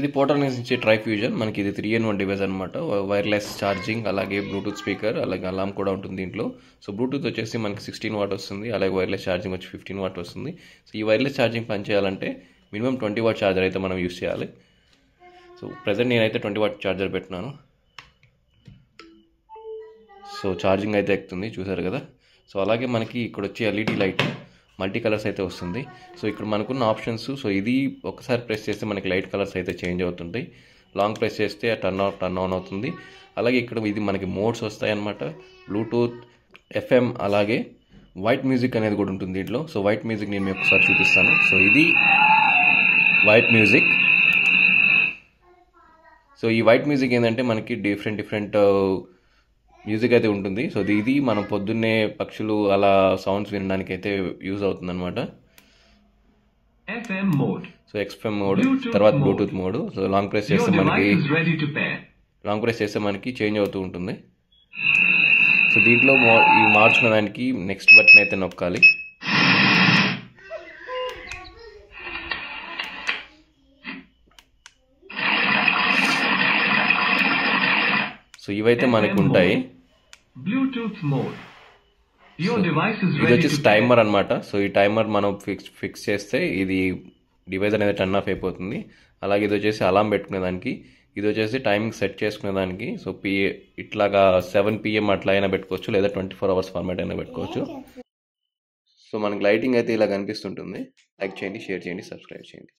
ఇది పోర్టల్ నుంచి try fusion మనకి ఇది 3-in-1 డివైస్ అనమాట. వైర్లెస్ ఛార్జింగ్, అలాగే బ్లూటూత్ స్పీకర్, అలాగే అలామ్ కూడా ఉంటుంది దీంట్లో. సో బ్లూటూత్ వచ్చేసి మనకి 16 వాట్ వస్తుంది, అలాగే వైర్లెస్ ఛార్జింగ్ వచ్చి 15 వాట్ వస్తుంది. సో ఈ వైర్లెస్ ఛార్జింగ్ పనిచేయాలంటే మినిమం 20 వాట్ ఛార్జర్ అయితే మనం యూస్ చేయాలి. సో ప్రజెంట్ నేనైతే 20 వాట్ ఛార్జర్ పెట్టినాను. సో ఛార్జింగ్ అయితే ఎక్కుతుంది, చూసారు కదా. సో అలాగే మనకి ఇక్కడ వచ్చే ఎల్ఈడి లైట్ మల్టీ కలర్స్ అయితే వస్తుంది. సో ఇక్కడ మనకున్న ఆప్షన్స్, సో ఇది ఒకసారి ప్రెస్ చేస్తే మనకి లైట్ కలర్స్ అయితే చేంజ్ అవుతుంటాయి. లాంగ్ ప్రెస్ చేస్తే టర్న్ ఆఫ్ టర్న్ ఆన్ అవుతుంది. అలాగే ఇక్కడ ఇది మనకి మోడ్స్ వస్తాయి అన్నమాట. బ్లూటూత్, ఎఫ్ఎం, అలాగే వైట్ మ్యూజిక్ అనేది కూడా ఉంటుంది దీంట్లో. సో వైట్ మ్యూజిక్ నేను మీకు ఒకసారి చూపిస్తాను. సో ఇది వైట్ మ్యూజిక్. సో ఈ వైట్ మ్యూజిక్ ఏంటంటే మనకి డిఫరెంట్ మ్యూజిక్ అయితే ఉంటుంది. సో ఇది మనం పొద్దున్నే పక్షులు అలా సౌండ్స్ వినడానికి అయితే యూజ్ అవుతుంది అనమాట. సో ఎక్స్ఎఫ్ఎం మోడ్, తర్వాత Bluetooth mode. So long press చేస్తే మనకి చేంజ్ అవుతూ ఉంటుంది. సో దీంట్లో ఈ మార్చుకున్న దానికి నెక్స్ట్ బటన్ అయితే నొక్కాలి. సో ఇవైతే మనకు ఉంటాయి. ఇది వచ్చేసి టైమర్ అనమాట. సో ఈ టైమర్ మనం ఫిక్స్ చేస్తే ఇది డివైస్ అనేది టర్న్ ఆఫ్ అయిపోతుంది. అలాగే ఇది వచ్చేసి అలారం పెట్టుకునేదానికి, ఇది వచ్చేసి టైమింగ్ సెట్ చేసుకునేదానికి. సో ఇట్లాగా 7 PM అట్లా అయినా పెట్టుకోవచ్చు, లేదా 24 hours ఫార్మాట్ అయినా పెట్టుకోవచ్చు. సో మనకి లైటింగ్ అయితే ఇలా కనిపిస్తుంటుంది. లైక్ చేయండి, షేర్ చేయండి, సబ్స్క్రైబ్ చేయండి.